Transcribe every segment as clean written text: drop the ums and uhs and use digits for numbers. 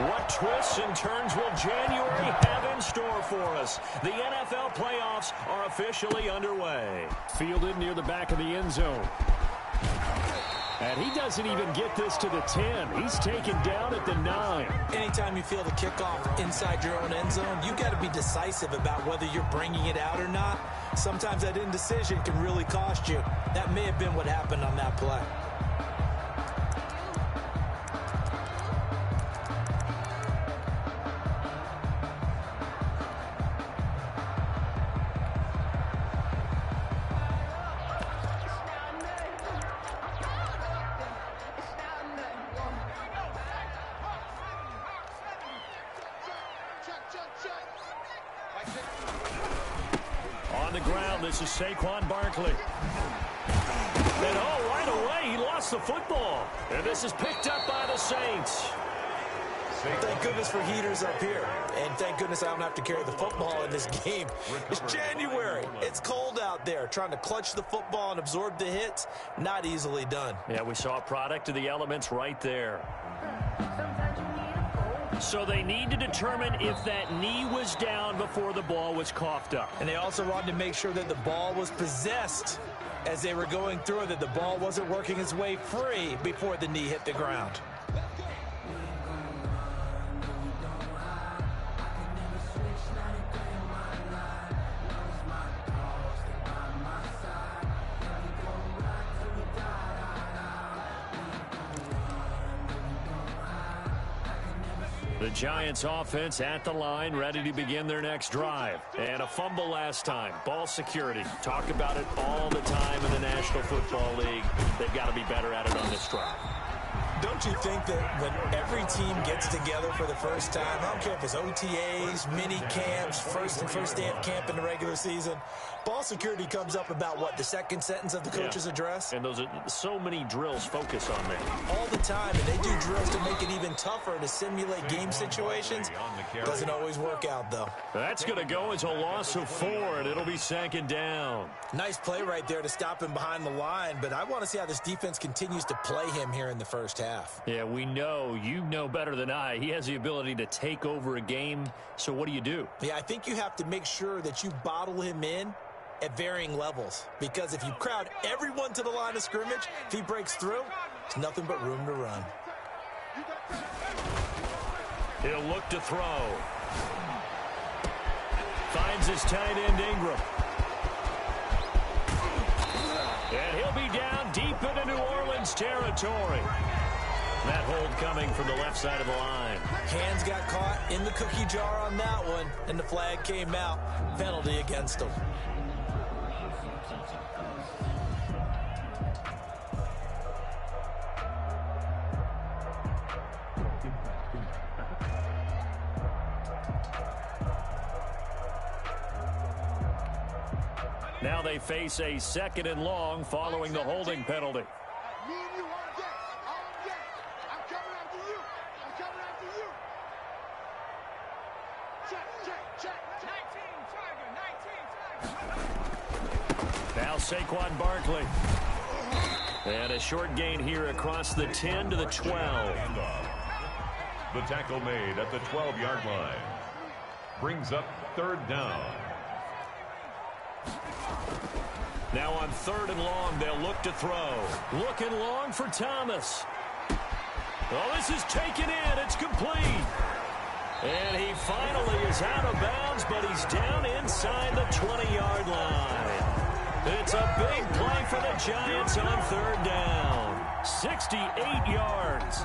What twists and turns will January have in store for us? The NFL playoffs are officially underway. Fielded near the back of the end zone. And he doesn't even get this to the 10. He's taken down at the 9. Anytime you feel the kickoff inside your own end zone, you've got to be decisive about whether you're bringing it out or not. Sometimes that indecision can really cost you. That may have been what happened on that play. On the ground, this is Saquon Barkley. And right away, he lost the football. And this is picked up by the Saints. Thank goodness for heaters up here. And thank goodness I don't have to carry the football in this game. It's January. It's cold out there. Trying to clutch the football and absorb the hits, not easily done. Yeah, we saw a product of the elements right there. So they need to determine if that knee was down before the ball was coughed up. And they also wanted to make sure that the ball was possessed as they were going through it, that the ball wasn't working its way free before the knee hit the ground. The Giants offense at the line, ready to begin their next drive. And a fumble last time. Ball security. Talk about it all the time in the National Football League. They've got to be better at it on this drive. Don't you think that when every team gets together for the first time, I don't care if it's OTAs, mini camps, first day of camp in the regular season, ball security comes up about what, the second sentence of the coach's address? And those are so many drills focus on that. All the time, and they do drills to make it even tougher to simulate game situations. Doesn't always work out, though. That's going to go as a loss of 4, and it'll be second down. Nice play right there to stop him behind the line, but I want to see how this defense continues to play him here in the first half. Yeah, we know. You know better than I. He has the ability to take over a game, so what do you do? Yeah, I think you have to make sure that you bottle him in at varying levels, because if you crowd everyone to the line of scrimmage, if he breaks through, there's nothing but room to run. He'll look to throw. Finds his tight end, Ingram. And he'll be down deep into New Orleans territory. That hold coming from the left side of the line. Hands got caught in the cookie jar on that one, and the flag came out. Penalty against him. Now they face a 2nd and long following the holding penalty. Now Saquon Barkley. And a short gain here across the 10 to the 12. The tackle made at the 12-yard line. Brings up 3rd down. Now on 3rd and long, they'll look to throw. Looking long for Thomas. Oh, this is taken in. It's complete. And he finally is out of bounds, but he's down inside the 20-yard line. It's a big play for the Giants on 3rd down. 68 yards.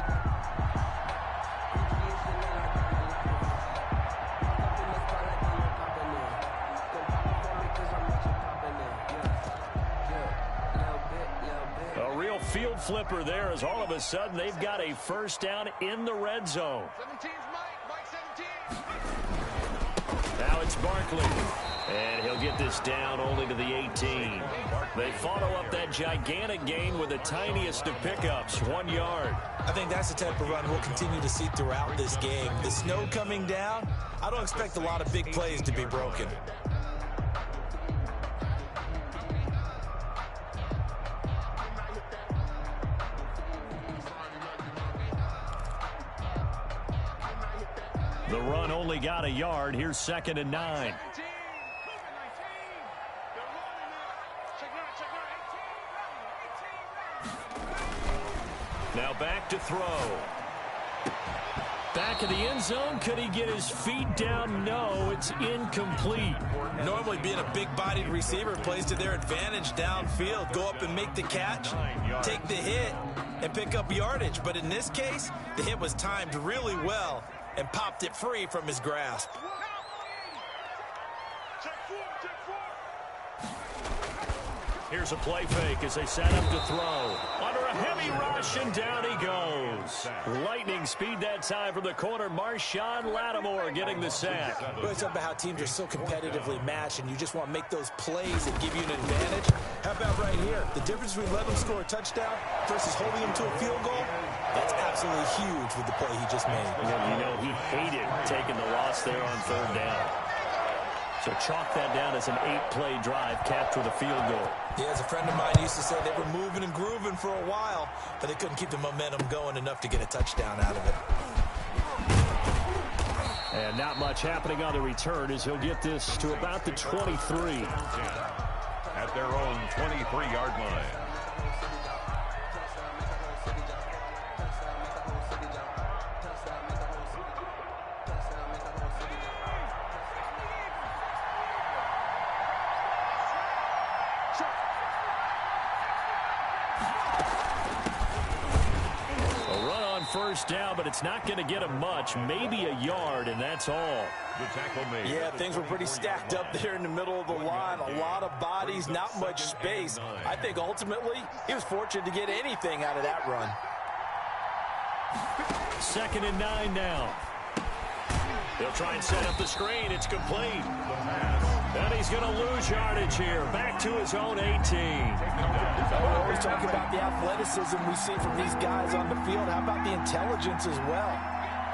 A real field flipper there as all of a sudden they've got a 1st down in the red zone. Now it's Barkley. And he'll get this down only to the 18. They follow up that gigantic gain with the tiniest of pickups, 1 yard. I think that's the type of run we'll continue to see throughout this game. The snow coming down, I don't expect a lot of big plays to be broken. The run only got a yard. Here's 2nd and 9. Now back to throw. Back of the end zone. Could he get his feet down? No, it's incomplete. Normally being a big-bodied receiver plays to their advantage downfield. Go up and make the catch, take the hit, and pick up yardage. But in this case, the hit was timed really well and popped it free from his grasp. Here's a play fake as they set up to throw. Under a heavy rush, and down he goes. Lightning speed that time from the corner. Marshawn Lattimore getting the sack. Well, it's about how teams are so competitively matched, and you just want to make those plays that give you an advantage. How about right here? The difference between letting them score a touchdown versus holding them to a field goal, that's absolutely huge with the play he just made. Yeah, you know, he hated taking the loss there on 3rd down. So chalk that down as an 8-play drive capped with a field goal. Yeah, as a friend of mine used to say, they were moving and grooving for a while, but they couldn't keep the momentum going enough to get a touchdown out of it. And not much happening on the return as he'll get this to about the 23. At their own 23-yard line. First down, but it's not going to get him much. Maybe a yard, and that's all. The tackle made. Yeah, things were pretty stacked up there in the middle of the line. A lot of bodies, not much space. I think ultimately he was fortunate to get anything out of that run. 2nd and 9 now. They'll try and set up the screen. It's complete. And he's going to lose yardage here. Back to his own 18. We're always talking about the athleticism we see from these guys on the field. How about the intelligence as well?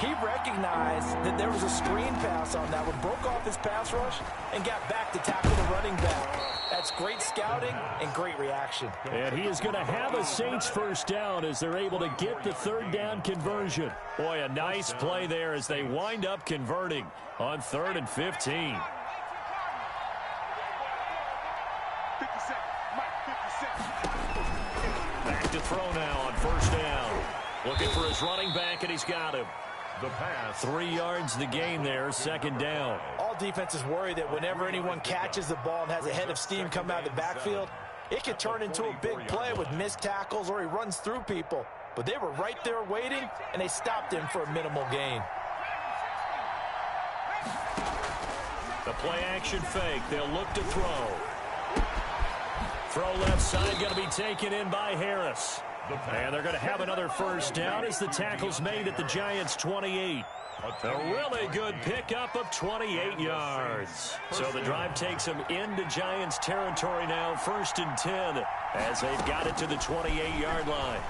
He recognized that there was a screen pass on that one, broke off his pass rush, and got back to tackle the running back. That's great scouting and great reaction. And he is going to have a Saints first down as they're able to get the 3rd down conversion. Boy, a nice play there as they wind up converting on 3rd and 15. Back to throw now on 1st down. Looking for his running back, and he's got him. The pass. 3 yards the gain there, 2nd down. All defenses worry that whenever anyone catches the ball and has a head of steam come out of the backfield, it could turn into a big play with missed tackles or he runs through people. But they were right there waiting, and they stopped him for a minimal gain. The play-action fake. They'll look to throw. Throw left side, going to be taken in by Harris. And they're going to have another first down as the tackle's made at the Giants' 28. A really good pickup of 28 yards. So the drive takes them into Giants territory now, 1st and 10, as they've got it to the 28-yard line.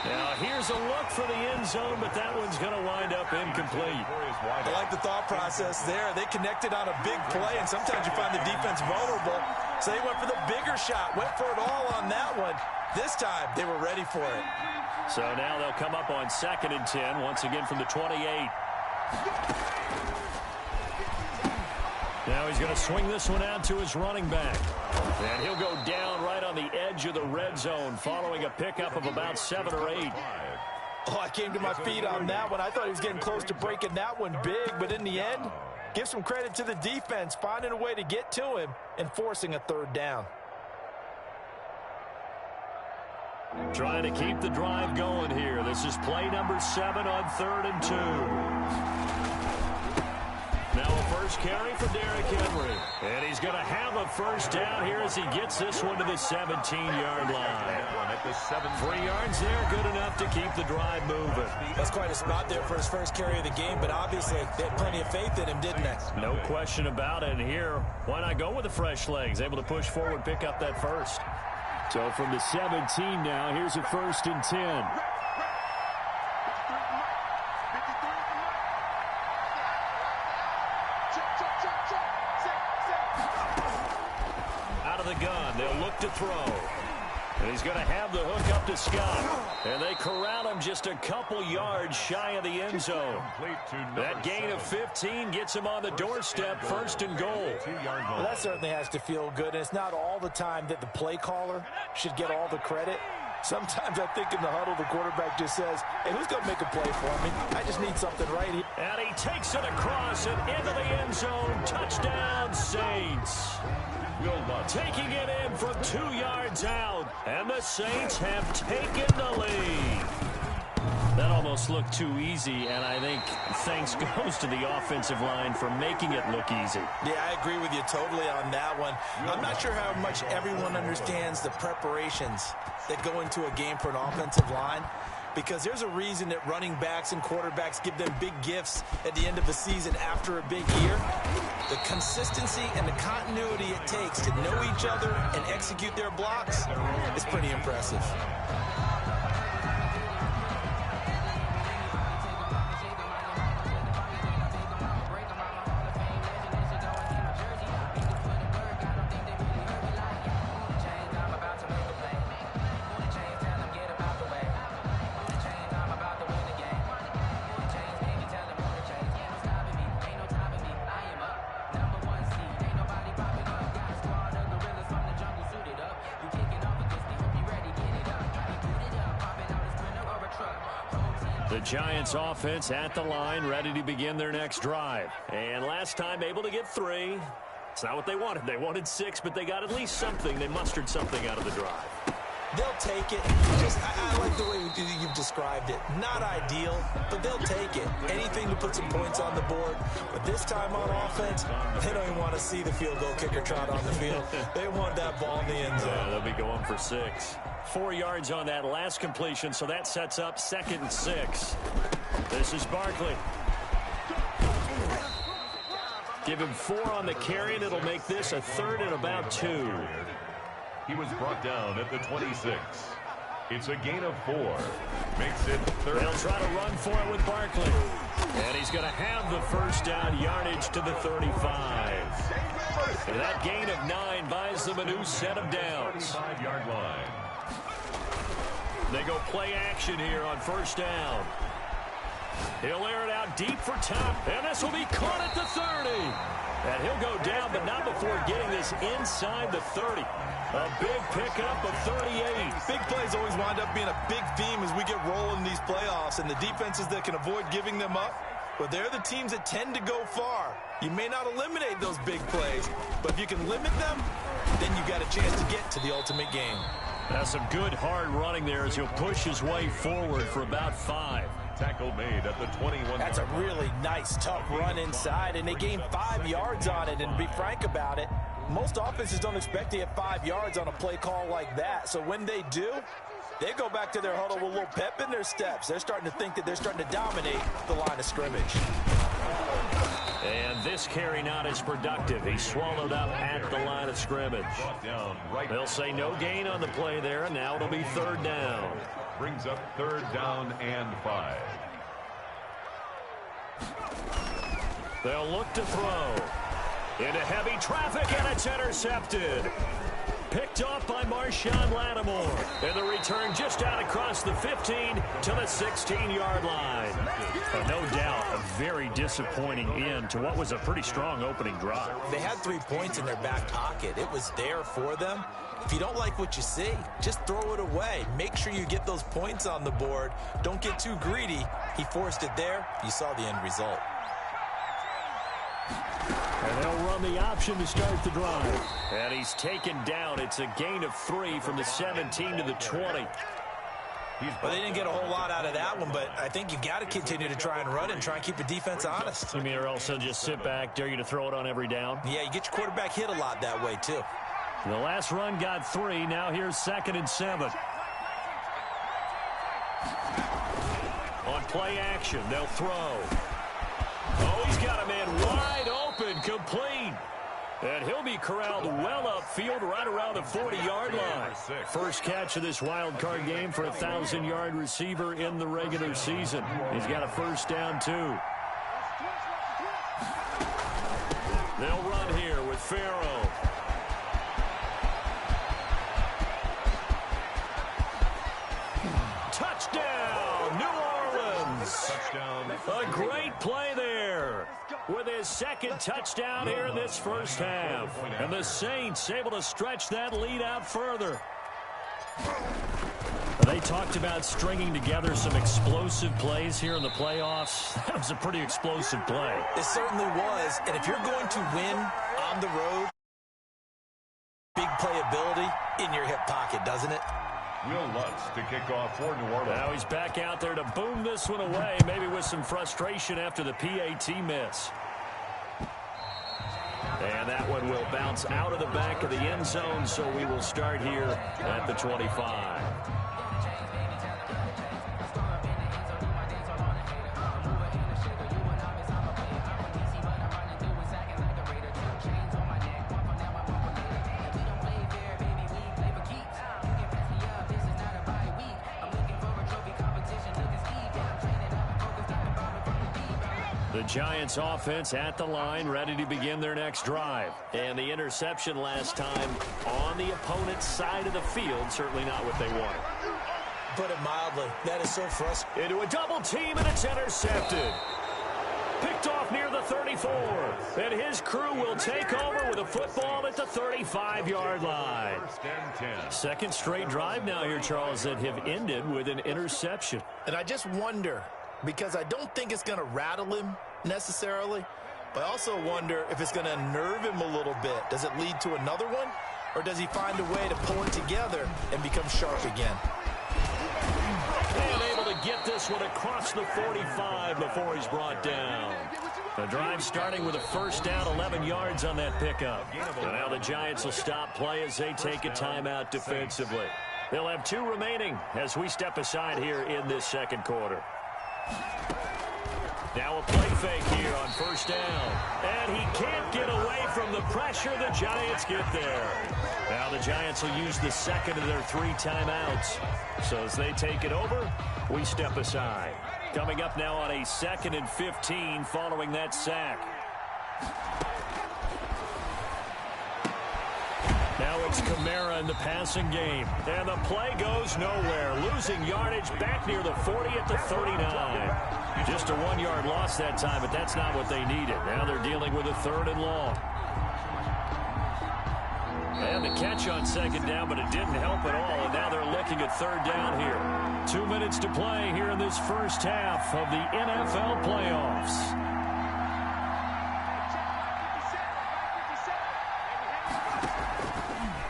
Now, here's a look for the end zone, but that one's going to wind up incomplete. I like the thought process there. They connected on a big play, and sometimes you find the defense vulnerable. So they went for the bigger shot, went for it all on that one. This time, they were ready for it. So now they'll come up on 2nd and 10, once again from the 28. Now he's going to swing this one out to his running back. And he'll go down right on the edge of the red zone following a pickup of about 7 or 8. Oh, I came to my feet on that one. I thought he was getting close to breaking that one big, but in the end, give some credit to the defense, finding a way to get to him and forcing a 3rd down. Trying to keep the drive going here. This is play number 7 on 3rd and 2. Now a first carry for Derrick Henry. And he's going to have a first down here as he gets this one to the 17-yard line. 3 yards there, good enough to keep the drive moving. That's quite a spot there for his first carry of the game, but obviously they had plenty of faith in him, didn't they? No question about it. And here, why not go with the fresh legs? Able to push forward, pick up that first. So from the 17 now, here's a 1st and 10. Out of the gun, they'll look to throw. And he's going to have the hook up to Scott. And they corral him just a couple yards shy of the end zone. That gain of 15 gets him on the doorstep, first and goal. Well, that certainly has to feel good. And it's not all the time that the play caller should get all the credit. Sometimes I think in the huddle, the quarterback just says, hey, who's going to make a play for me? I just need something right here. And he takes it across and into the end zone. Touchdown, Saints. Taking it in from 2 yards out. And the Saints have taken the lead. That almost looked too easy, and I think thanks goes to the offensive line for making it look easy. Yeah, I agree with you totally on that one. I'm not sure how much everyone understands the preparations that go into a game for an offensive line, because there's a reason that running backs and quarterbacks give them big gifts at the end of the season after a big year. The consistency and the continuity it takes to know each other and execute their blocks is pretty impressive. The Giants offense at the line, ready to begin their next drive. And last time able to get 3. It's not what they wanted. They wanted 6, but they got at least something. They mustered something out of the drive. They'll take it. I like the way you've described it. Not ideal, but they'll take it. Anything to put some points on the board. But this time on offense, they don't even want to see the field goal kicker trot on the field. They want that ball in the end zone. Yeah, they'll be going for 6. 4 yards on that last completion, so that sets up 2nd and 6. This is Barkley. Give him 4 on the carry, and it'll make this a 3rd and about 2. He was brought down at the 26. It's a gain of 4. Makes it 3rd. They'll try to run for it with Barkley. And he's going to have the first down, yardage to the 35. And that gain of 9 buys them a new set of downs. 5-yard line. They go play action here on first down. He'll air it out deep for Top, and this will be caught at the 30. And he'll go down, but not before getting this inside the 30. A big pickup of 38. Big plays always wind up being a big theme as we get rolling in these playoffs, and the defenses that can avoid giving them up, but they're the teams that tend to go far. You may not eliminate those big plays, but if you can limit them, then you've got a chance to get to the ultimate game. That's some good hard running there as he'll push his way forward for about 5. Tackle made at the 21. That's a really nice, tough run inside, and they gained 5 yards on it. And to be frank about it, most offenses don't expect to get 5 yards on a play call like that. So when they do, they go back to their huddle with a little pep in their steps. They're starting to think that they're starting to dominate the line of scrimmage. And this carry not as productive. He's swallowed up at the line of scrimmage. They'll say no gain on the play there, and now it'll be 3rd down. Brings up 3rd down and 5. They'll look to throw. Into heavy traffic, and it's intercepted. Picked off by Marshawn Lattimore. And the return just out across the 15 to the 16-yard line. No doubt a very disappointing end to what was a pretty strong opening drive. They had 3 points in their back pocket. It was there for them. If you don't like what you see, just throw it away. Make sure you get those points on the board. Don't get too greedy. He forced it there. You saw the end result. And they'll run the option to start the drive. And he's taken down. It's a gain of 3 from the 17 to the 20. Well, they didn't get a whole lot out of that one, but I think you got to continue to try and run and try and keep the defense honest. You mean or else they'll just sit back, dare you to throw it on every down? Yeah, you get your quarterback hit a lot that way, too. The last run got 3. Now here's 2nd and 7. On play action, they'll throw. Oh, he's got a man wide open, complete. And he'll be corralled well upfield right around the 40-yard line. First catch of this wild card game for a 1,000-yard receiver in the regular season. He's got a first down, too. They'll run here with Farrow. Touchdown, New Orleans. Touchdown. A great play there with his second touchdown here in this first half. And the Saints able to stretch that lead out further. They talked about stringing together some explosive plays here in the playoffs. That was a pretty explosive play. It certainly was. And if you're going to win on the road, big playability in your hip pocket, doesn't it? Will Lutz to kick off for New Orleans. Now he's back out there to boom this one away, maybe with some frustration after the PAT miss. And that one will bounce out of the back of the end zone, so we will start here at the 25. The Giants offense at the line, ready to begin their next drive. And the interception last time on the opponent's side of the field, certainly not what they wanted. Put it mildly, that is so frustrating. Into a double team, and it's intercepted. Picked off near the 34. And his crew will take over with a football at the 35-yard line. First and 10. Second straight drive now here, Charles, that have ended with an interception. And I just wonder, because I don't think it's going to rattle him necessarily, but I also wonder if it's going to unnerve him a little bit. Does it lead to another one, or does he find a way to pull it together and become sharp again? And able to get this one across the 45 before he's brought down. The drive starting with a first down, 11 yards on that pickup. So now the Giants will stop play as they take a timeout defensively. They'll have 2 remaining as we step aside here in this second quarter. Now a play fake here on first down. And he can't get away from the pressure. The Giants get there. Now the Giants will use the second of their 3 timeouts. So as they take it over, we step aside. Coming up now on a 2nd and 15 following that sack. Now it's Kamara in the passing game. And the play goes nowhere. Losing yardage back near the 40 at the 39. Just a 1-yard loss that time, but that's not what they needed. Now they're dealing with a 3rd and long. And the catch on second down, but it didn't help at all. And now they're looking at 3rd down here. 2 minutes to play here in this first half of the NFL playoffs.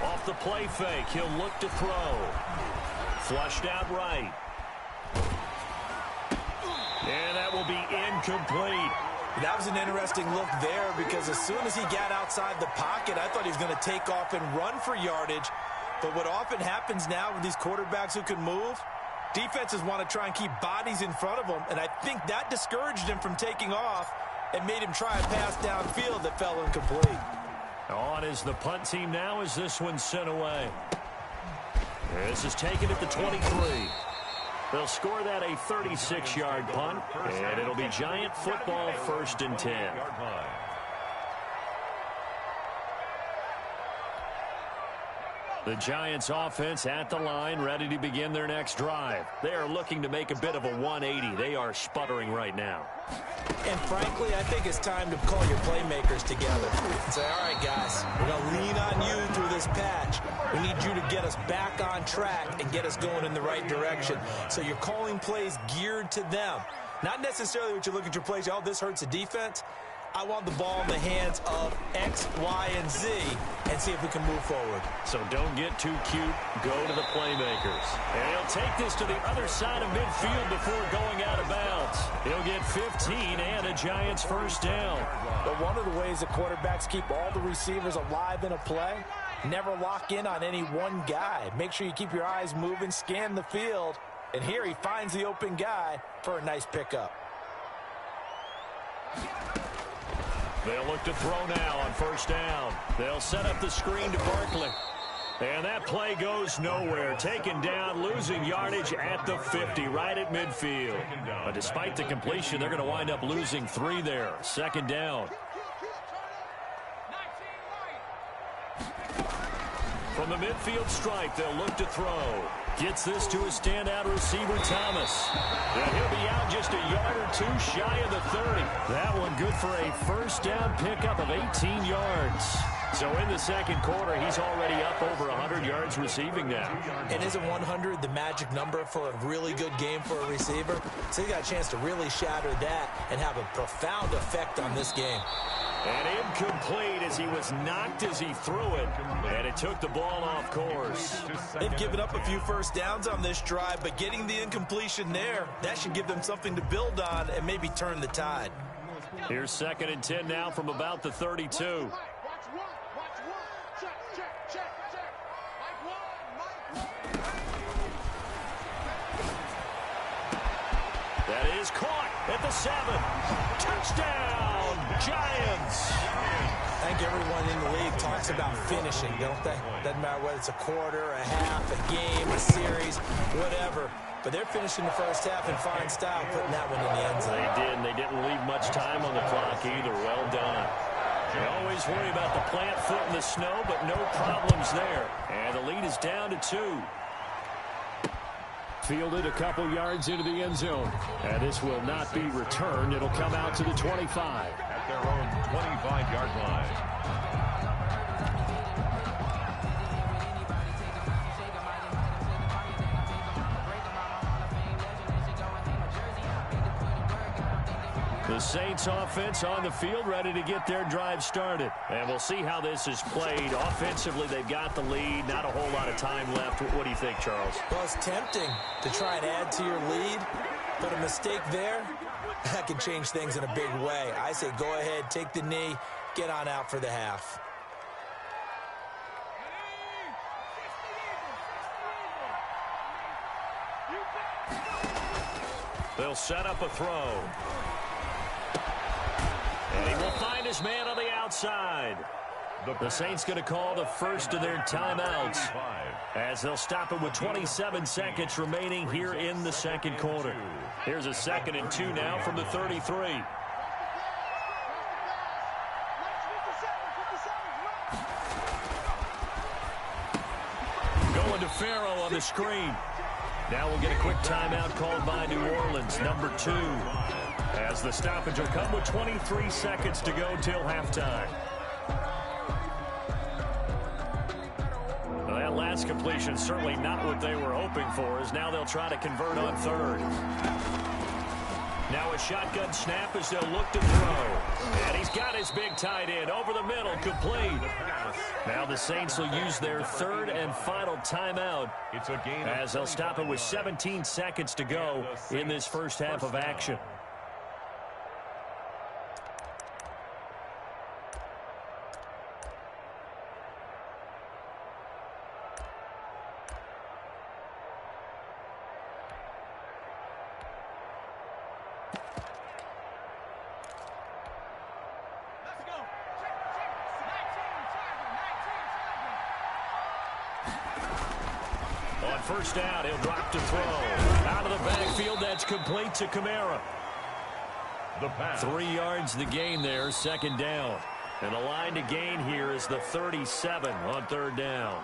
Off the play fake, he'll look to throw. Flushed out right. And that will be incomplete. That was an interesting look there, because as soon as he got outside the pocket, I thought he was going to take off and run for yardage. But what often happens now with these quarterbacks who can move, defenses want to try and keep bodies in front of them, and I think that discouraged him from taking off and made him try a pass downfield that fell incomplete. On is the punt team now as this one's sent away. This is taken at the 23. They'll score that a 36-yard punt, and it'll be Giant football 1st and 10. The Giants offense at the line, ready to begin their next drive. They are looking to make a bit of a 180. They are sputtering right now. And frankly, I think it's time to call your playmakers together and say, all right, guys, we're going to lean on you through this patch. We need you to get us back on track and get us going in the right direction. So you're calling plays geared to them. Not necessarily what you look at your plays, oh, this hurts the defense. I want the ball in the hands of X, Y, and Z and see if we can move forward. So don't get too cute. Go to the playmakers. And he'll take this to the other side of midfield before going out of bounds. He'll get 15 and a Giants first down. But one of the ways that quarterbacks keep all the receivers alive in a play, never lock in on any one guy. Make sure you keep your eyes moving, scan the field. And here he finds the open guy for a nice pickup. They'll look to throw now on first down. They'll set up the screen to Barkley. And that play goes nowhere. Taken down, losing yardage at the 50, right at midfield. But despite the completion, they're going to wind up losing 3 there. 2nd down. From the midfield stripe, they'll look to throw. Gets this to his standout receiver, Thomas. And he'll be out just a yard or two shy of the 30. That one good for a first down pickup of 18 yards. So in the second quarter, he's already up over 100 yards receiving now. And isn't 100 the magic number for a really good game for a receiver? So he got a chance to really shatter that and have a profound effect on this game. And incomplete as he was knocked as he threw it. And it took the ball off course. They've given up a few first downs on this drive, but getting the incompletion there, that should give them something to build on and maybe turn the tide. Here's 2nd and 10 now from about the 32. That is caught at the 7. Touchdown, Giants. I think everyone in the league talks about finishing, don't they? Doesn't matter whether it's a quarter, a half, a game, a series, whatever. But they're finishing the first half in fine style, putting that one in the end zone. They did, and they didn't leave much time on the clock either. Well done. You always worry about the plant foot in the snow, but no problems there. And the lead is down to 2. Fielded a couple yards into the end zone. And this will not be returned. It'll come out to the 25. At their own 25-yard line. The Saints offense on the field, ready to get their drive started. And we'll see how this is played. Offensively, they've got the lead. Not a whole lot of time left. What do you think, Charles? Well, it's tempting to try and add to your lead, but a mistake there, that can change things in a big way. I say go ahead, take the knee, get on out for the half. They'll set up a throw. And he will find his man on the outside. The Saints going to call the first of their timeouts as they'll stop it with 27 seconds remaining here in the second quarter. Here's a 2nd and 2 now from the 33. Going to Farrow on the screen. Now we'll get a quick timeout called by New Orleans, number 2. As the stoppage will come with 23 seconds to go till halftime. Well, that last completion certainly not what they were hoping for, as now they'll try to convert on 3rd. Now a shotgun snap as they'll look to throw. And he's got his big tight end over the middle, complete. Now the Saints will use their 3rd and final timeout as they'll stop it with 17 seconds to go in this first half of action. First down, he'll drop to throw. Out of the backfield, that's complete to Kamara. 3 yards the gain there, 2nd down. And the line to gain here is the 37 on 3rd down.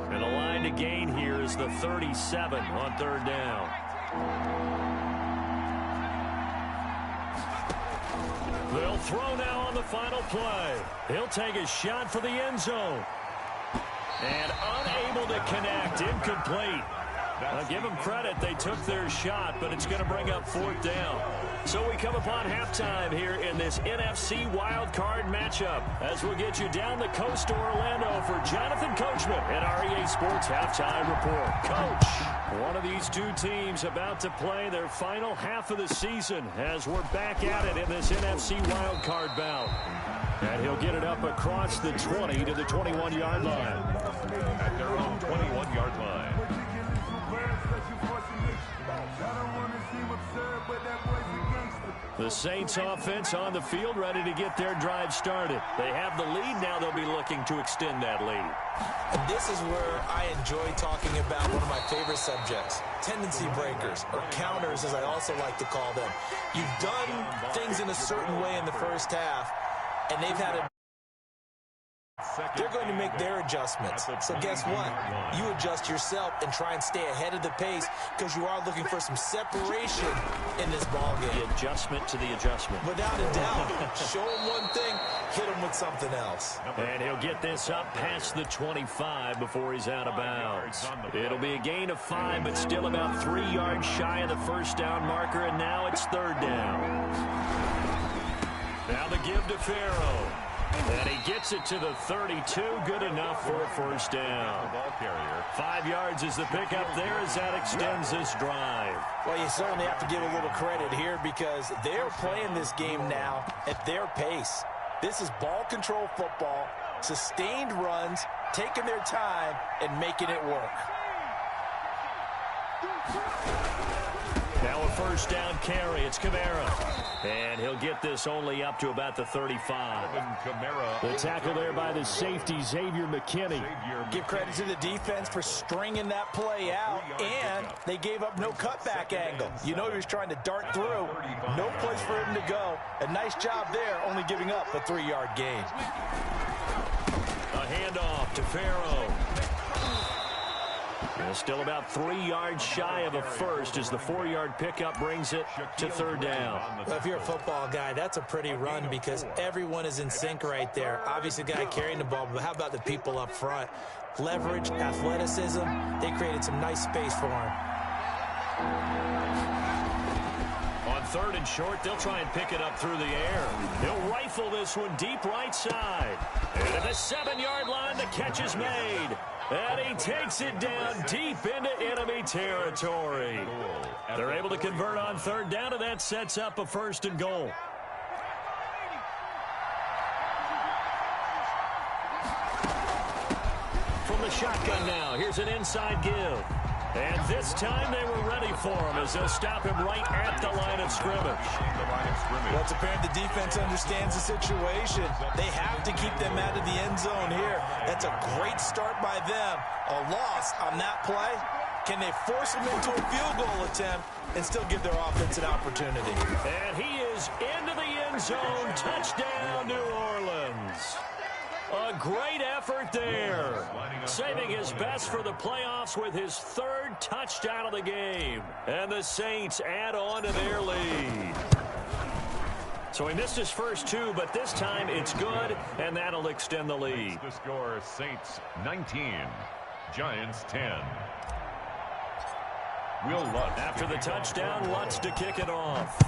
And the line to gain here is the 37 on 3rd down. They'll throw now on the final play. He'll take a shot for the end zone. And unable to connect, incomplete. I'll give them credit. They took their shot, but it's going to bring up 4th down. So we come upon halftime here in this NFC wildcard matchup as we'll get you down the coast to Orlando for Jonathan Coachman at our EA Sports Halftime Report. Coach, one of these two teams about to play their final half of the season as we're back at it in this NFC wildcard bout. And he'll get it up across the 20 to the 21-yard line. At their own 21-yard line. The Saints offense on the field, ready to get their drive started. They have the lead. Now they'll be looking to extend that lead. And this is where I enjoy talking about one of my favorite subjects, tendency breakers, or counters as I also like to call them. You've done things in a certain way in the first half, and they've had a they're going to make their adjustments. So guess what? You adjust yourself and try and stay ahead of the pace because you are looking for some separation in this ball game. The adjustment to the adjustment. Without a doubt. Show him one thing, hit him with something else. And he'll get this up past the 25 before he's out of bounds. It'll be a gain of 5, but still about 3 yards shy of the first down marker, and now it's third down. Now the give to Farrow. And he gets it to the 32. Good enough for a first down. 5 yards is the pickup there as that extends this drive. Well, you certainly have to give a little credit here because they're playing this game now at their pace. This is ball control football, sustained runs, taking their time, and making it work. Now a first down carry. It's Kamara. And he'll get this only up to about the 35. The tackle there by the safety, Xavier McKinney. Give credit to the defense for stringing that play out, and they gave up no cutback angle. You know he was trying to dart through. No place for him to go. A nice job there, only giving up a 3-yard gain. A handoff to Farrow. And still about 3 yards shy of a first as the 4-yard pickup brings it to third down. Well, if you're a football guy, that's a pretty run because everyone is in sync right there. Obviously, the guy carrying the ball, but how about the people up front? Leverage, athleticism, they created some nice space for him. On third and short, they'll try and pick it up through the air. He'll rifle this one deep right side. And at the 7-yard line, the catch is made. And he takes it down deep into enemy territory. They're able to convert on third down, and that sets up a first and goal. From the shotgun now, here's an inside give. And this time they were ready for him as they'll stop him right at the line of scrimmage. Well, it's apparent the defense understands the situation. They have to keep them out of the end zone here. That's a great start by them. A loss on that play. Can they force them into a field goal attempt and still give their offense an opportunity? And he is into the end zone. Touchdown, New Orleans. A great effort there. Saving his best for the playoffs with his 3rd touchdown of the game. And the Saints add on to their lead. So he missed his first 2, but this time it's good, and that'll extend the lead. The score, Saints 19, Giants 10. Will Lutz. After the touchdown, Lutz to kick it off.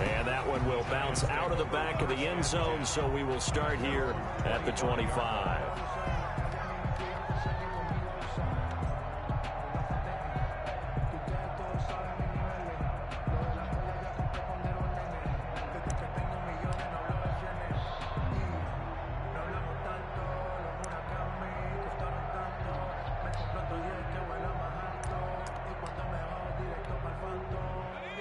And that one will bounce out of the back of the end zone, so we will start here at the 25.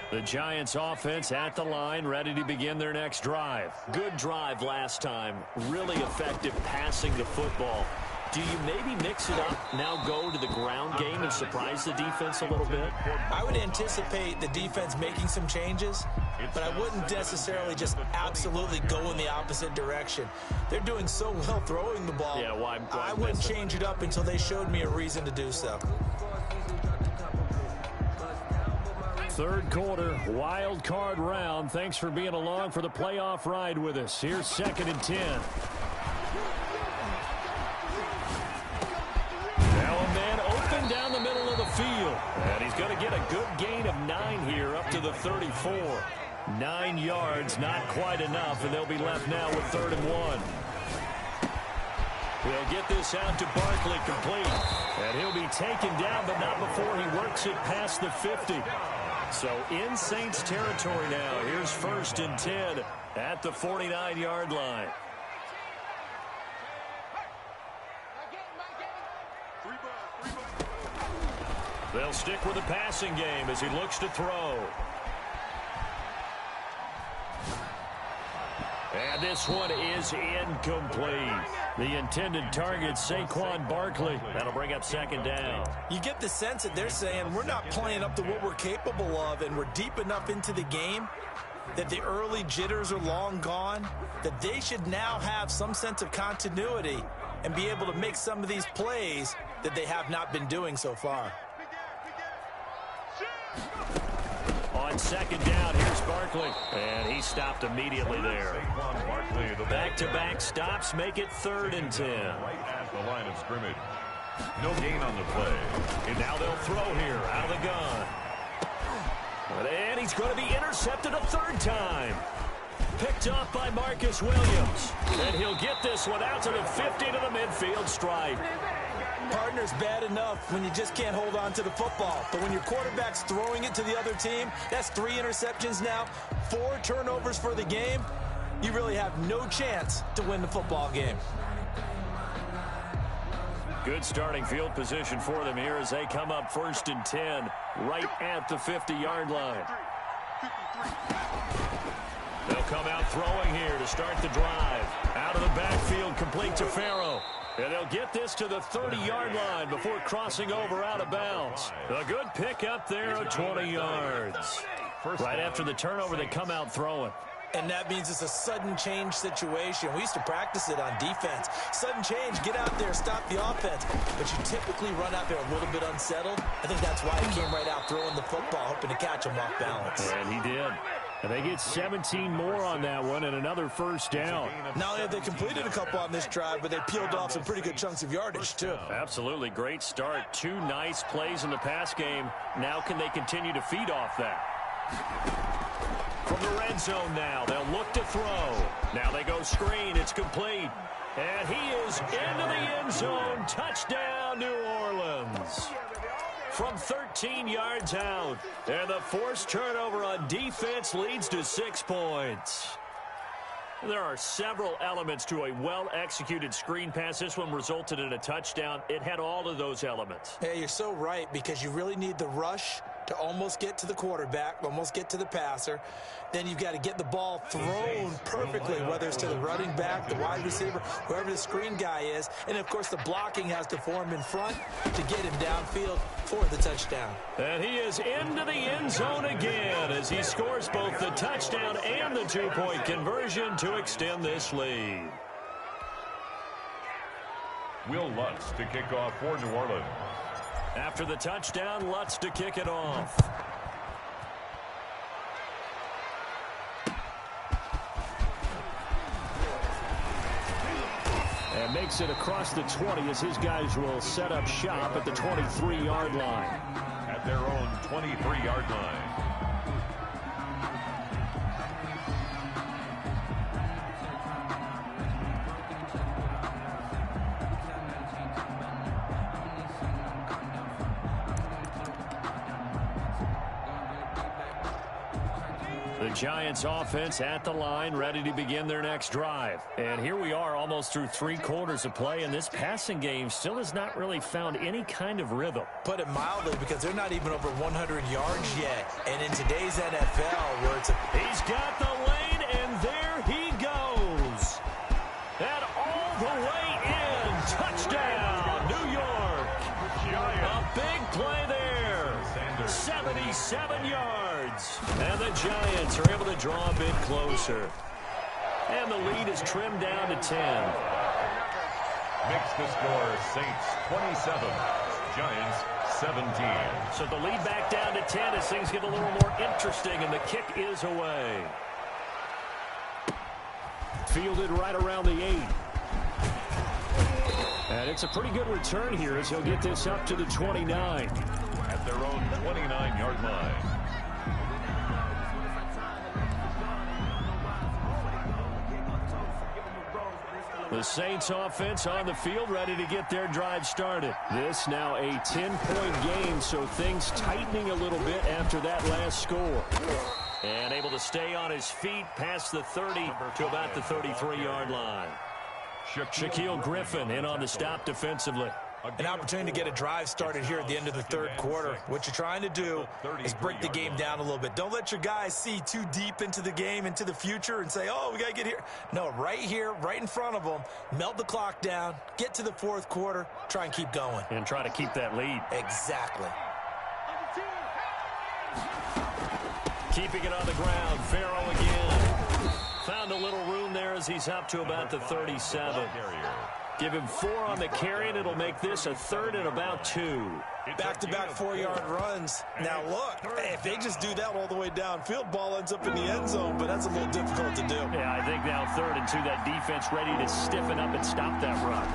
The Giants offense at the line, ready to begin their next drive. Good drive last time. Really effective passing the football. Do you maybe mix it up, now go to the ground game and surprise the defense a little bit? I would anticipate the defense making some changes, but I wouldn't necessarily just absolutely go in the opposite direction. They're doing so well throwing the ball. Yeah, why I wouldn't change it up until they showed me a reason to do so. Third quarter, wild card round. Thanks for being along for the playoff ride with us. Here's 2nd and 10. Now a man open down the middle of the field. And he's going to get a good gain of 9 here up to the 34. 9 yards, not quite enough, and they'll be left now with 3rd and 1. He'll get this out to Barkley complete. And he'll be taken down, but not before he works it past the 50. So in Saints territory now. Here's 1st and 10 at the 49-yard line. They'll stick with the passing game as he looks to throw. And this one is incomplete. The intended target, Saquon Barkley. That'll bring up second down. You get the sense that they're saying we're not playing up to what we're capable of, and we're deep enough into the game that the early jitters are long gone, that they should now have some sense of continuity and be able to make some of these plays that they have not been doing so far. On second down, here's Barkley. And he stopped immediately there. Back-to-back stops make it 3rd and 10. Right at the line of scrimmage. No gain on the play. And now they'll throw here out of the gun. And he's going to be intercepted a 3rd time. Picked off by Marcus Williams. And he'll get this one out to the 50 to the midfield stripe. Partner's bad enough when you just can't hold on to the football. But when your quarterback's throwing it to the other team, that's 3 interceptions now, 4 turnovers for the game. You really have no chance to win the football game. Good starting field position for them here as they come up 1st and 10 right at the 50-yard line. They'll come out throwing here to start the drive. Out of the backfield, complete to Farrow. And they'll get this to the 30-yard line before crossing over out of bounds. A good pick up there of 20 yards. Right after the turnover, they come out throwing. And that means it's a sudden change situation. We used to practice it on defense. Sudden change, get out there, stop the offense. But you typically run out there a little bit unsettled. I think that's why he came right out throwing the football, hoping to catch him off balance. And he did. And they get 17 more on that one and another 1st down. Not only have they completed a couple on this drive, but they peeled off some pretty good chunks of yardage, too. Absolutely. Great start. 2 nice plays in the pass game. Now can they continue to feed off that? From the red zone now, they'll look to throw. Now they go screen. It's complete. And he is into the end zone. Touchdown, New Orleans. From 13 yards out. And the forced turnover on defense leads to 6 points. There are several elements to a well-executed screen pass. This one resulted in a touchdown. It had all of those elements. Hey, you're so right, because you really need the rush to almost get to the quarterback, almost get to the passer. Then you've got to get the ball thrown perfectly, whether it's to the running back, the wide receiver, whoever the screen guy is. And, of course, the blocking has to form in front to get him downfield for the touchdown. And he is into the end zone again as he scores both the touchdown and the 2-point conversion to extend this lead. Will Lutz to kick off for New Orleans. After the touchdown, Lutz to kick it off. And makes it across the 20 as his guys will set up shop at the 23-yard line. At their own 23-yard line. The Giants offense at the line, ready to begin their next drive. And here we are almost through 3 quarters of play, and this passing game still has not really found any kind of rhythm. Put it mildly, because they're not even over 100 yards yet. And in today's NFL, where it's He's got the lane, and there he goes. And all the way in. Touchdown, New York. A big play there. 77 yards. And the Giants are able to draw a bit closer. And the lead is trimmed down to 10. Makes the score Saints 27, Giants 17. So the lead back down to 10 as things get a little more interesting, and the kick is away. Fielded right around the 8. And it's a pretty good return here as he'll get this up to the 29. At their own 29-yard line. The Saints offense on the field, ready to get their drive started. This now a 10-point game, so things tightening a little bit after that last score. And able to stay on his feet past the 30 to about the 33-yard line. Shaquille Griffin in on the stop defensively. An opportunity to get a drive started here at the end of the third quarter. What you're trying to do is break the game down a little bit. Don't let your guys see too deep into the game, into the future, and say, oh, we got to get here. No, right here, right in front of them, melt the clock down, get to the fourth quarter, try and keep going. And try to keep that lead. Exactly. Keeping it on the ground, Farrell again. Found a little room there as he's up to about the 37. Give him 4 on the carry, and it'll make this a 3rd and about 2. Back-to-back 4-yard runs. Now, look, if they just do that all the way downfield, ball ends up in the end zone, but that's a little difficult to do. Yeah, I think now 3rd and 2, that defense ready to stiffen up and stop that run.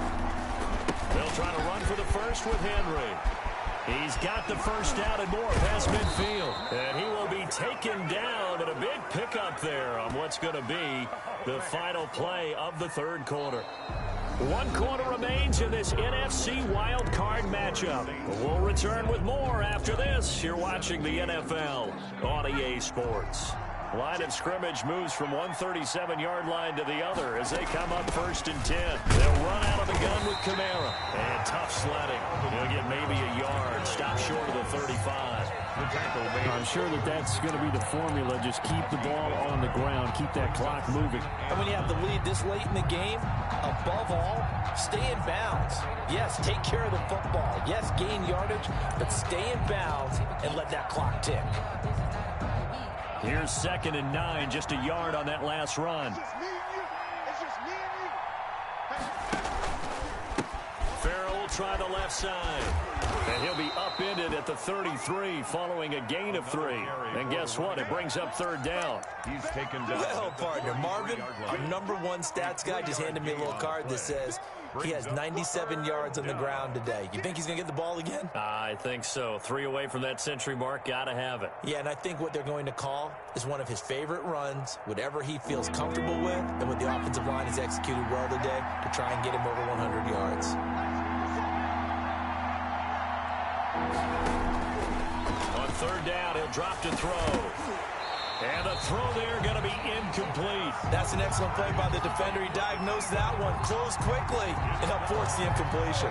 They'll try to run for the first with Henry. He's got the first down and more past midfield. And he will be taken down, but a big pickup there on what's going to be the final play of the third quarter. 1 quarter remains in this NFC Wild Card matchup. We'll return with more after this. You're watching the NFL on EA Sports. Line of scrimmage moves from one 37-yard line to the other as they come up 1st and 10. They'll run out of the gun with Kamara. And tough sledding. He'll get maybe a yard. Stop short of the 35. I'm sure that's going to be the formula. Just keep the ball on the ground. Keep that clock moving. And when you have the lead this late in the game, above all, stay in bounds. Yes, take care of the football. Yes, gain yardage, but stay in bounds and let that clock tick. Here's 2nd and 9, just a yard on that last run. Farrell will try the left side. And he'll be upended at the 33 following a gain of 3. And guess what? It brings up 3rd down. He's taken down. Well, partner, Marvin, our #1 stats guy, just handed me a little card that says he has 97 yards on the ground today. You think he's going to get the ball again? I think so. 3 away from that century mark. Got to have it. Yeah, and I think what they're going to call is one of his favorite runs, whatever he feels comfortable with, and what the offensive line has executed well today to try and get him over 100 yards. On 3rd down, he'll drop to throw. And the throw there going to be incomplete. That's an excellent play by the defender. He diagnosed that one, closed quickly, and helped force the incompletion.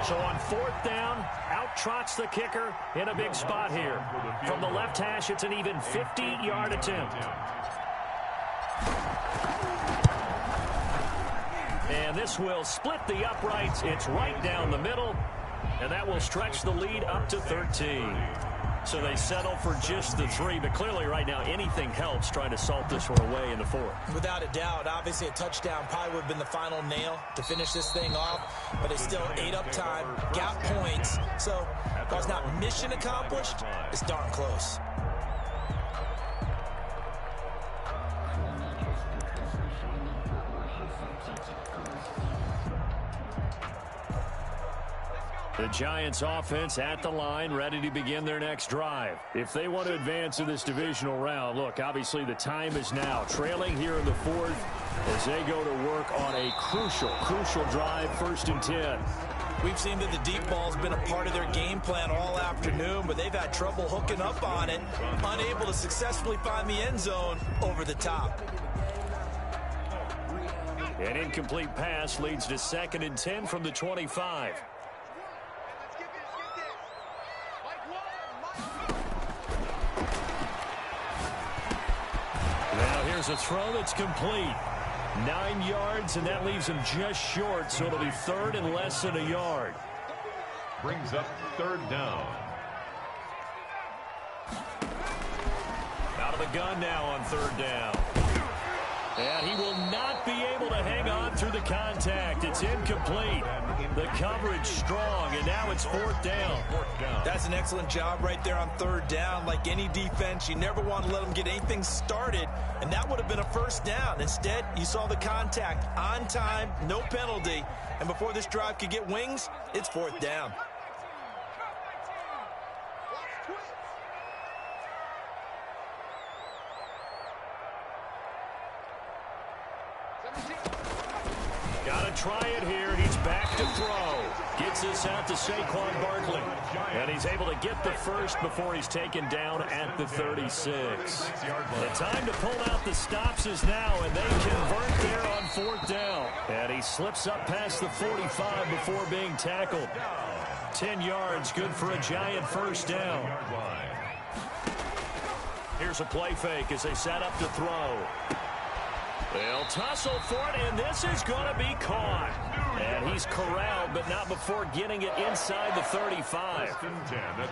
So on 4th down, out trots the kicker in a big spot here. From the left hash, it's an even 50-yard attempt. And this will split the uprights. It's right down the middle, and that will stretch the lead up to 13. So they settle for just the 3, but clearly right now anything helps trying to salt this one away in the 4th. Without a doubt, obviously a touchdown probably would have been the final nail to finish this thing off, but it's still ate up time, got points, so while it's not mission accomplished, it's darn close. The Giants offense at the line, ready to begin their next drive. If they want to advance in this divisional round, look, obviously the time is now. Trailing here in the 4th as they go to work on a crucial drive, 1st and 10. We've seen that the deep ball's been a part of their game plan all afternoon, but they've had trouble hooking up on it, unable to successfully find the end zone over the top. An incomplete pass leads to 2nd and 10 from the 25. Here's a throw that's complete. 9 yards, and that leaves him just short, so it'll be 3rd and less than a yard. Brings up 3rd down. Out of the gun now on 3rd down. And he will not be able to hang on through the contact. It's incomplete. The coverage strong, and now it's 4th down. That's an excellent job right there on 3rd down. Like any defense, you never want to let them get anything started, and that would have been a 1st down. Instead, you saw the contact on time, no penalty, and before this drive could get wings, it's 4th down. Got to try it here. He's back to throw. Gets this out to Saquon Barkley. And he's able to get the first before he's taken down at the 36. The time to pull out the stops is now, and they convert there on 4th down. And he slips up past the 45 before being tackled. 10 yards, good for a Giant first down. Here's a play fake as they set up to throw. They'll tussle for it, and this is going to be caught. And he's corralled, but not before getting it inside the 35.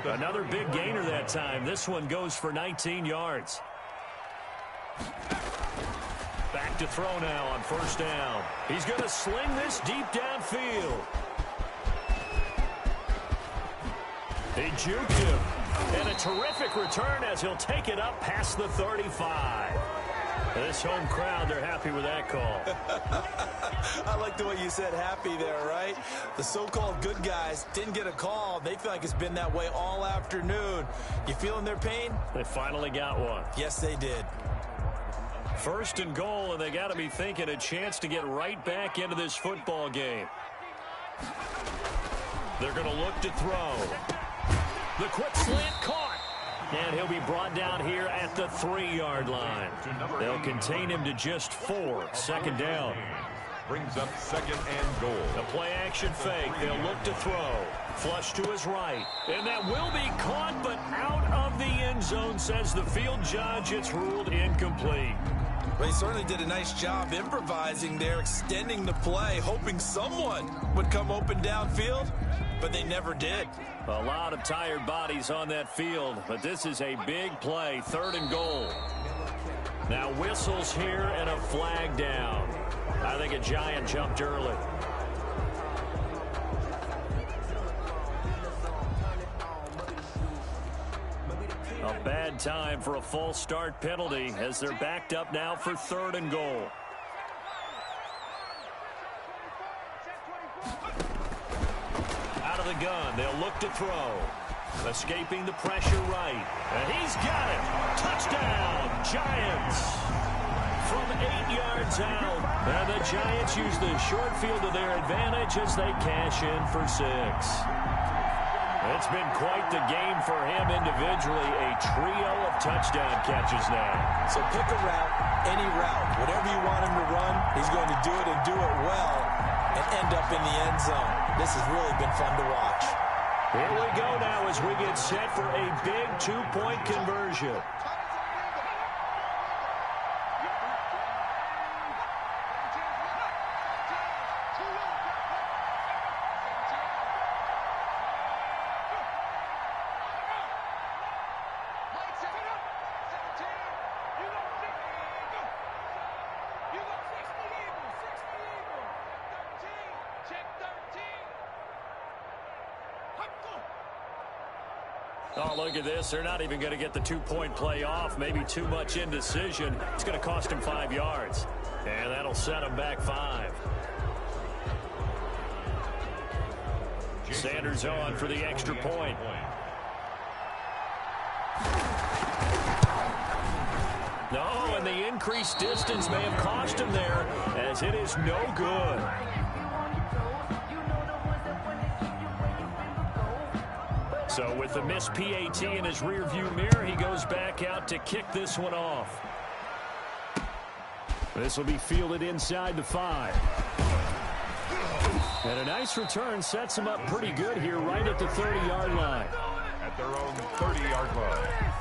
Another big gainer that time. This one goes for 19 yards. Back to throw now on 1st down. He's going to sling this deep downfield. He juked him. And a terrific return as he'll take it up past the 35. This home crowd, they're happy with that call. I like the way you said happy there, right? The so-called good guys didn't get a call. They feel like it's been that way all afternoon. You feeling their pain? They finally got one. Yes, they did. 1st and goal, and they got to be thinking a chance to get right back into this football game. They're going to look to throw. The quick slant caught. And he'll be brought down here at the 3-yard line. They'll contain him to just 4. 2nd down. Brings up 2nd and goal. A play-action fake. They'll look to throw. Flush to his right. And that will be caught, but out of the end zone, says the field judge. It's ruled incomplete. Well, he certainly did a nice job improvising there, extending the play, hoping someone would come open downfield, but they never did. A lot of tired bodies on that field, but this is a big play. 3rd and goal. Now whistles here and a flag down. I think a Giant jumped early. A bad time for a false start penalty as they're backed up now for 3rd and goal. Out of the gun, they'll look to throw. Escaping the pressure right. And he's got it. Touchdown, Giants. From 8 yards out. And the Giants use the short field to their advantage as they cash in for 6. It's been quite the game for him individually. A trio of touchdown catches now. So pick a route, any route. Whatever you want him to run, he's going to do it and do it well and end up in the end zone. This has really been fun to watch. Here we go now as we get set for a big 2-point conversion. Oh, look at this. They're not even going to get the 2-point play off. Maybe too much indecision. It's going to cost him 5 yards. And that'll set him back 5. Sanders on for the extra point. No, and the increased distance may have cost him there as it is no good. So with the missed PAT in his rearview mirror, he goes back out to kick this one off. This will be fielded inside the 5. And a nice return sets him up pretty good here right at the 30-yard line. At their own 30-yard line.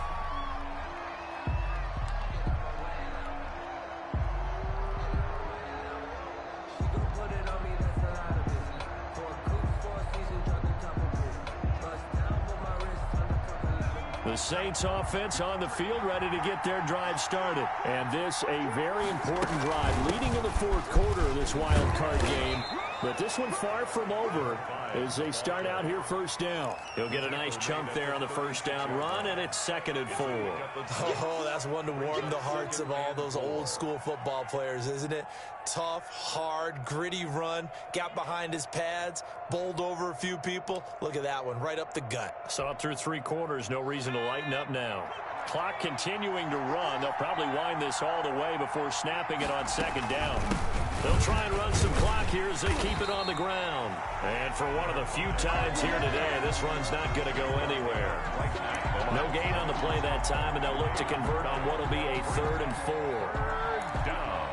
The Saints offense on the field ready to get their drive started. And this a very important drive leading in the 4th quarter of this wild card game. But this one far from over as they start out here 1st down. He'll get a nice chunk there on the 1st down run, and it's 2nd and 4. Oh, that's one to warm the hearts of all those old school football players, isn't it? Tough, hard, gritty run, got behind his pads, bowled over a few people. Look at that one, right up the gut. Saw it through 3 quarters, no reason to lighten up now. Clock continuing to run. They'll probably wind this all the way before snapping it on 2nd down. They'll try and run some clock here as they keep it on the ground. And for one of the few times here today, this run's not going to go anywhere. No gain on the play that time, and they'll look to convert on what will be a 3rd and 4. Third down.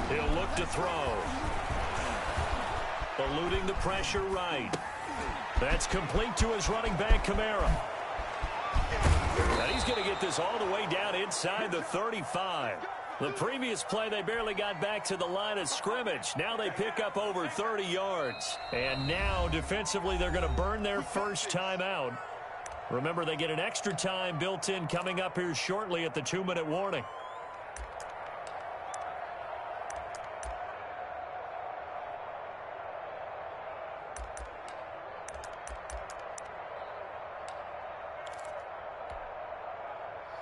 He'll look to throw. Eluding the pressure right. That's complete to his running back, Kamara. And he's going to get this all the way down inside the 35. The previous play, they barely got back to the line of scrimmage. Now they pick up over 30 yards. And now, defensively, they're going to burn their first time out. Remember, they get an extra time built in coming up here shortly at the 2-minute warning.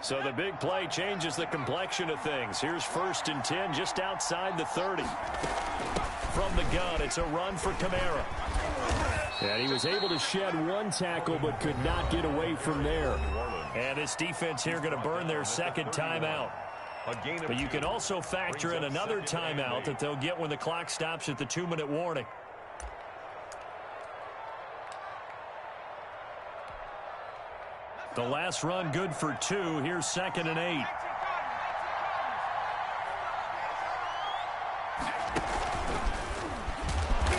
So the big play changes the complexion of things. Here's 1st and 10 just outside the 30. From the gun, it's a run for Kamara. And he was able to shed one tackle but could not get away from there. And this defense here going to burn their second timeout. But you can also factor in another timeout that they'll get when the clock stops at the 2-minute warning. The last run good for 2. Here's 2nd and 8.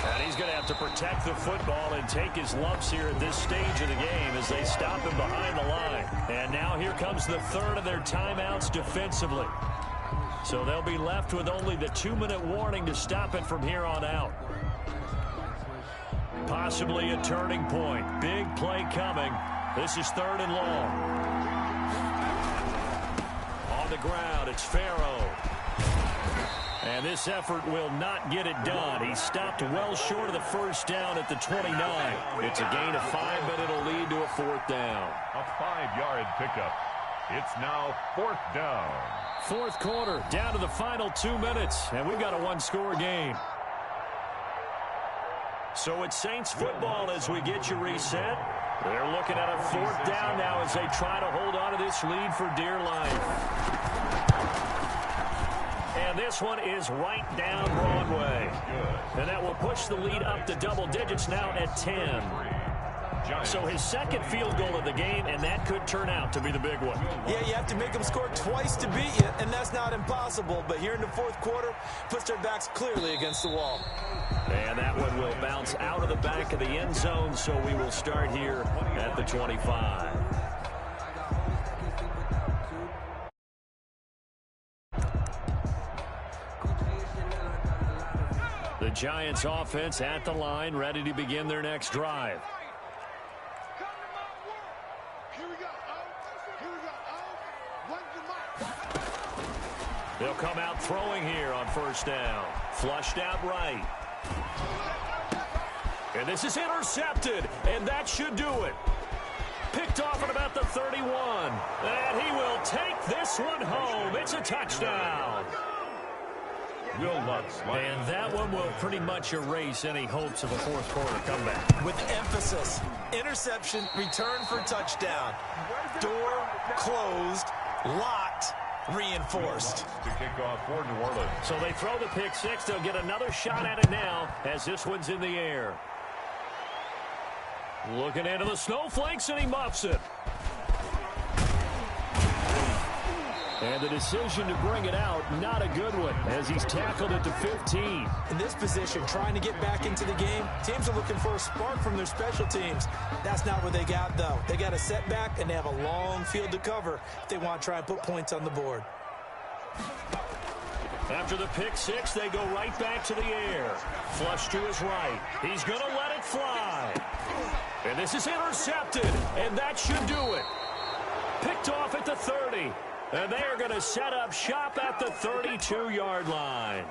And he's going to have to protect the football and take his lumps here at this stage of the game as they stop him behind the line. And now here comes the 3rd of their timeouts defensively. So they'll be left with only the 2-minute warning to stop it from here on out. Possibly a turning point. Big play coming. This is 3rd and long. On the ground, it's Farrow. And this effort will not get it done. He stopped well short of the first down at the 29. It's a gain of 5, but it'll lead to a 4th down. A 5-yard pickup. It's now 4th down. 4th quarter, down to the final 2 minutes, and we've got a 1-score game. So it's Saints football as we get you reset. They're looking at a 4th down now as they try to hold on to this lead for dear life. And this one is right down Broadway. And that will push the lead up to double digits now at 10. So his 2nd field goal of the game, and that could turn out to be the big one. Yeah, you have to make them score twice to beat you, and that's not impossible. But here in the 4th quarter, puts their backs clearly against the wall. And that one will bounce out of the back of the end zone, so we will start here at the 25. The Giants offense at the line, ready to begin their next drive. They'll come out throwing here on 1st down. Flushed out right. And this is intercepted, and that should do it. Picked off at about the 31. And he will take this one home. It's a touchdown. And that one will pretty much erase any hopes of a 4th quarter comeback. With emphasis, interception, return for touchdown. Door closed, locked, reinforced. To kick off for New Orleans. So they throw the pick 6. They'll get another shot at it now as this one's in the air. Looking into the snowflakes, and he muffs it. And the decision to bring it out, not a good one, as he's tackled it to 15. In this position, trying to get back into the game, teams are looking for a spark from their special teams. That's not what they got, though. They got a setback, and they have a long field to cover if they want to try and put points on the board. After the pick 6, they go right back to the air. Flush to his right. He's going to let it fly. And this is intercepted, and that should do it. Picked off at the 30. And they are going to set up shop at the 32-yard line.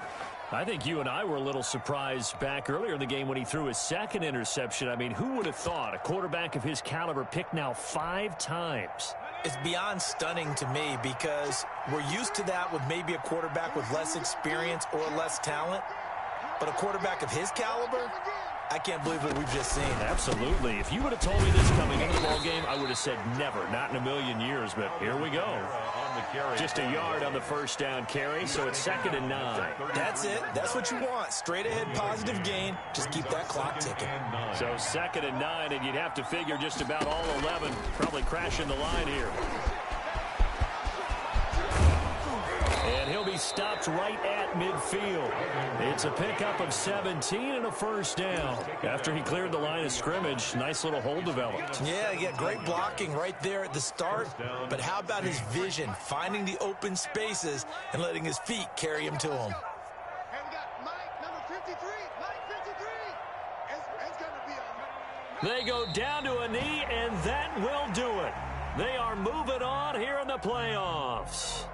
I think you and I were a little surprised back earlier in the game when he threw his 2nd interception. I mean, who would have thought a quarterback of his caliber picked now 5 times? It's beyond stunning to me because we're used to that with maybe a quarterback with less experience or less talent. But a quarterback of his caliber, I can't believe what we've just seen. Absolutely. If you would have told me this coming into the ball game, I would have said never, not in a million years, but here we go. Just a yard on the first down carry, so it's 2nd and 9. That's it. That's what you want. Straight ahead positive gain. Just keep that clock ticking. So 2nd and 9, and you'd have to figure just about all 11 probably crashing the line here. And he'll be stopped right at midfield. It's a pickup of 17 and a first down. After he cleared the line of scrimmage, nice little hole developed. Yeah, great blocking right there at the start. But how about his vision, finding the open spaces and letting his feet carry him to him? Hey, we got Mike, number 53. Mike 53. It's going to be They go down to a knee, and that will do it. They are moving on here in the playoffs.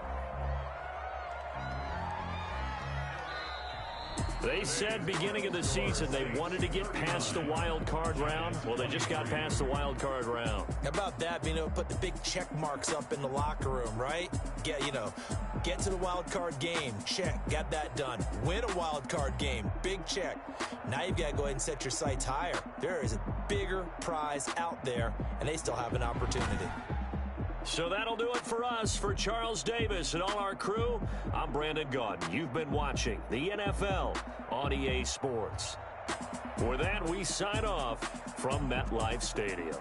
They said beginning of the season they wanted to get past the wild card round. Well, they just got past the wild card round. How about that, being able to put the big check marks up in the locker room, right? Get to the wild card game. Check. Got that done. Win a wild card game. Big check. Now you've got to go ahead and set your sights higher. There is a bigger prize out there, and they still have an opportunity. So that'll do it for us. For Charles Davis and all our crew, I'm Brandon Gaudin. You've been watching the NFL on EA Sports. For that, we sign off from MetLife Stadium.